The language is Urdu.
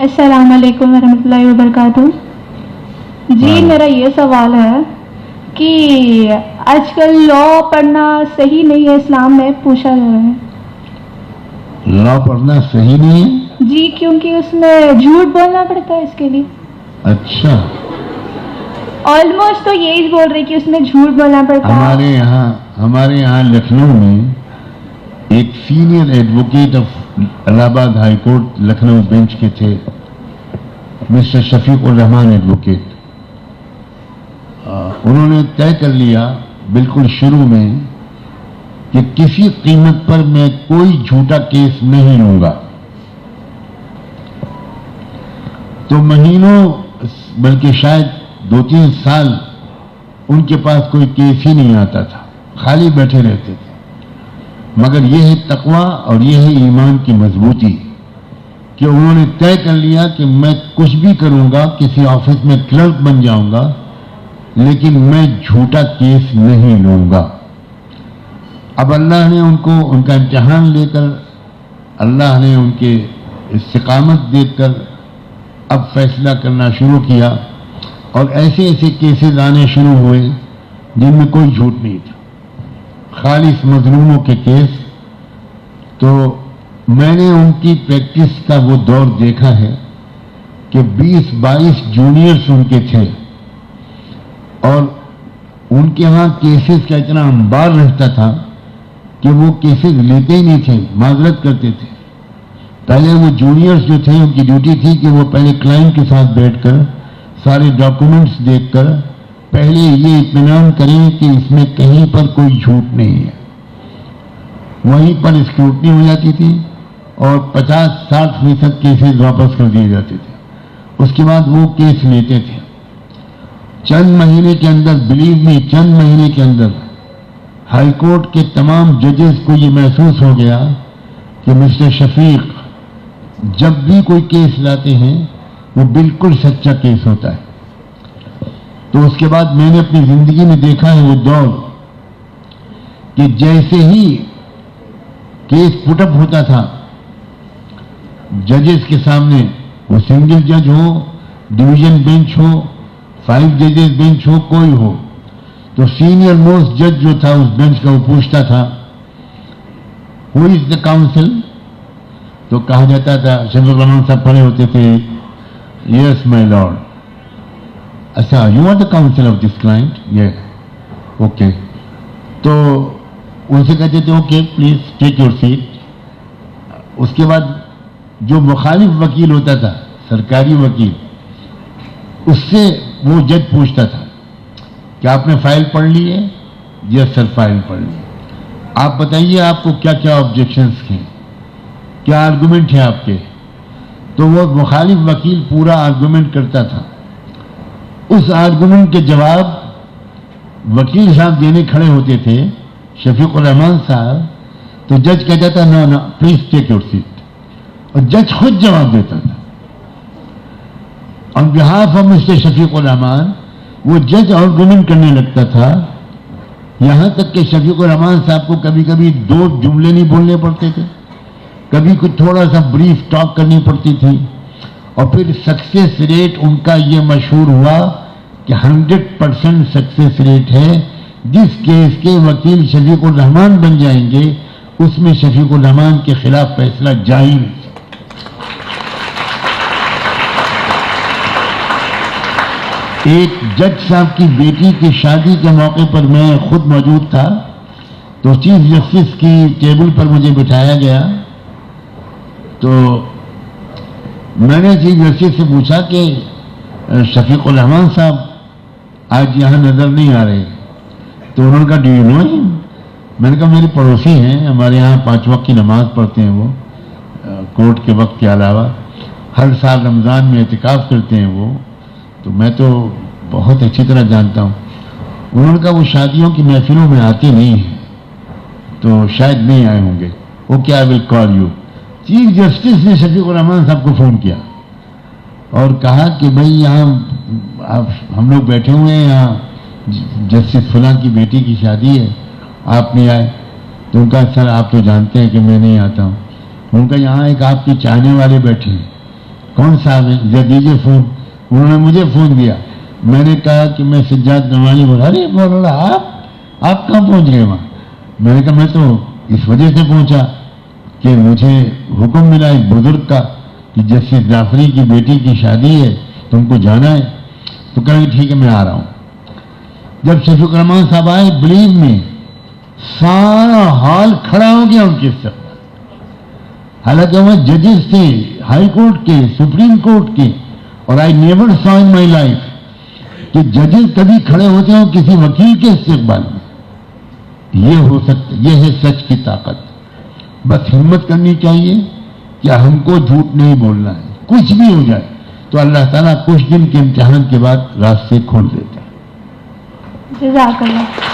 السلام علیکم ورحمۃ اللہ وبرکاتہ. جی میرا یہ سوال ہے کہ آج کل لا پڑھنا صحیح نہیں ہے اسلام میں، پوچھا جا رہا ہے. لا پڑھنا صحیح نہیں ہے؟ جی کیونکہ اس میں جھوٹ بولنا پڑتا ہے اس کے لیے. اچھا، آلموسٹ تو یہی بول رہی کہ اس میں جھوٹ بولنا پڑتا ہے. ہمارے یہاں لکھنؤ میں ایک سینئر ایڈوکیٹ آف الہ آباد ہائی کورٹ لکھنؤ بینچ کے تھے، مسٹر شفیق الرحمان ایڈوکیٹ. انہوں نے طے کر لیا بالکل شروع میں کہ کسی قیمت پر میں کوئی جھوٹا کیس نہیں لوں گا. تو مہینوں بلکہ شاید 2-3 سال ان کے پاس کوئی کیس ہی نہیں آتا تھا، خالی بیٹھے رہتے تھے. مگر یہ ہے تقویٰ اور یہ ہے ایمان کی مضبوطی کہ انہوں نے طے کر لیا کہ میں کچھ بھی کروں گا، کسی آفس میں کلرک بن جاؤں گا، لیکن میں جھوٹا کیس نہیں لوں گا. اب اللہ نے ان کو ان کا امتحان لے کر، اللہ نے ان کے استقامت دیکھ کر اب فیصلہ کرنا شروع کیا، اور ایسے ایسے کیسز آنے شروع ہوئے جن میں کوئی جھوٹ نہیں تھا، خالص مظلوموں کے کیس. تو میں نے ان کی پریکٹس کا وہ دور دیکھا ہے کہ 20-22 جونیئرز ان کے تھے، اور ان کے ہاں کیسز کا اتنا انبار رہتا تھا کہ وہ کیسز لیتے ہی نہیں تھے، معذرت کرتے تھے. پہلے وہ جونیئرز جو تھے ان کی ڈیوٹی تھی کہ وہ پہلے کلائنٹ کے ساتھ بیٹھ کر سارے ڈاکومنٹس دیکھ کر پہلے یہ اطمینان کریں کہ اس میں کہیں پر کوئی جھوٹ نہیں ہے. وہیں پر اسکروٹنی ہو جاتی تھی اور 50-60% کیسز واپس کر دیے جاتے تھے. اس کے بعد وہ کیس لیتے تھے. چند مہینے کے اندر، بلیو می، چند مہینے کے اندر ہائی کورٹ کے تمام ججز کو یہ محسوس ہو گیا کہ مسٹر شفیق جب بھی کوئی کیس لاتے ہیں وہ بالکل سچا کیس ہوتا ہے. تو اس کے بعد میں نے اپنی زندگی میں دیکھا ہے وہ دور کہ جیسے ہی کیس پٹ اپ ہوتا تھا ججز کے سامنے، وہ سنگل جج ہو، ڈویژن بینچ ہو، 5 ججز بینچ ہو، کوئی ہو، تو سینئر موسٹ جج جو تھا اس بینچ کا وہ پوچھتا تھا ہو از دا کاؤنسل. تو کہا جاتا تھا، شفیق الرحمان صاحب پڑھے ہوتے تھے، یس مائی لارڈ. اچھا، you are the counsel of this client? یہ اوکے. تو ان سے کہتے تھے okay please take your seat. اس کے بعد جو مخالف وکیل ہوتا تھا، سرکاری وکیل، اس سے وہ جج پوچھتا تھا کہ آپ نے فائل پڑھ لی ہے؟ یس سر فائل پڑھ لی. آپ بتائیے آپ کو کیا کیا آبجیکشنس ہیں، کیا آرگومنٹ ہے آپ کے. تو وہ مخالف وکیل پورا آرگومنٹ کرتا تھا. اس آرگومنٹ کے جواب وکیل صاحب دینے کھڑے ہوتے تھے، شفیق الرحمان صاحب. تو جج کہتا تھا نو نو پلیز ٹیک یور سیٹ، اور جج خود جواب دیتا تھا آن بہاف آف مسٹر شفیق الرحمان. وہ جج آرگومنٹ کرنے لگتا تھا، یہاں تک کہ شفیق الرحمان صاحب کو کبھی کبھی 2 جملے نہیں بولنے پڑتے تھے، کبھی کچھ تھوڑا سا بریف ٹاک کرنی پڑتی تھی. اور پھر سکسیس ریٹ ان کا یہ مشہور ہوا کہ 100% سکسیس ریٹ ہے. جس کیس کے وکیل شفیق الرحمان بن جائیں گے اس میں شفیق الرحمان کے خلاف فیصلہ جائز. ایک جج صاحب کی بیٹی کی شادی کے موقع پر میں خود موجود تھا. تو چیف جسٹس کی ٹیبل پر مجھے بٹھایا گیا. تو میں نے چیف جسٹس سے پوچھا کہ شفیق الرحمان صاحب آج یہاں نظر نہیں آ رہے. تو انہوں نے کہا ڈو یو نو ہم؟ میں نے کہا میرے پڑوسی ہیں، ہمارے یہاں 5 وقت کی نماز پڑھتے ہیں وہ کورٹ کے وقت کے علاوہ، ہر سال رمضان میں اعتکاف کرتے ہیں وہ، تو میں تو بہت اچھی طرح جانتا ہوں. انہوں نے کہا وہ شادیوں کی محفلوں میں آتے نہیں ہیں تو شاید نہیں آئے ہوں گے. Okay I will call you. Chief justice نے شفیق الرحمان صاحب کو فون کیا اور کہا کہ بھائی یہاں ہم لوگ بیٹھے ہوئے ہیں، یہاں جسٹس فلاں کی بیٹی کی شادی ہے، آپ نہیں آئے. تو ان کا سر آپ تو جانتے ہیں کہ میں نہیں آتا ہوں. ان کا یہاں ایک آپ کے چاہنے والے بیٹھے ہیں. کون صاحب ہیں؟ جب دیجیے فون. انہوں نے مجھے فون دیا. میں نے کہا کہ میں سجاد نعمانی بولا. ارے مولانا آپ کہاں پہنچ گئے وہاں؟ میں نے کہا میں تو اس وجہ سے پہنچا کہ مجھے حکم ملا ایک بزرگ کا کہ جسٹس جعفری کی بیٹی کی شادی ہے, تم کو جانا ہے. تو کہیں ٹھیک ہے میں آ رہا ہوں. جب شفیق الرحمان صاحب آئے, بلیو میں سارا ہال کھڑا ہو گیا ان کے سب. حالانکہ وہ ججز تھے ہائی کورٹ کے, سپریم کورٹ کے, اور آئی نیور سا ان مائی لائف کہ ججز کبھی کھڑے ہوتے ہوں کسی وکیل کے استقبال میں. یہ ہو سکتا, یہ ہے سچ کی طاقت. بس ہمت کرنی چاہیے کہ ہم کو جھوٹ نہیں بولنا ہے. کچھ بھی ہو جائے تو اللہ تعالیٰ کچھ دن کے امتحان کے بعد راستے کھول دیتا ہے. جزاک اللہ.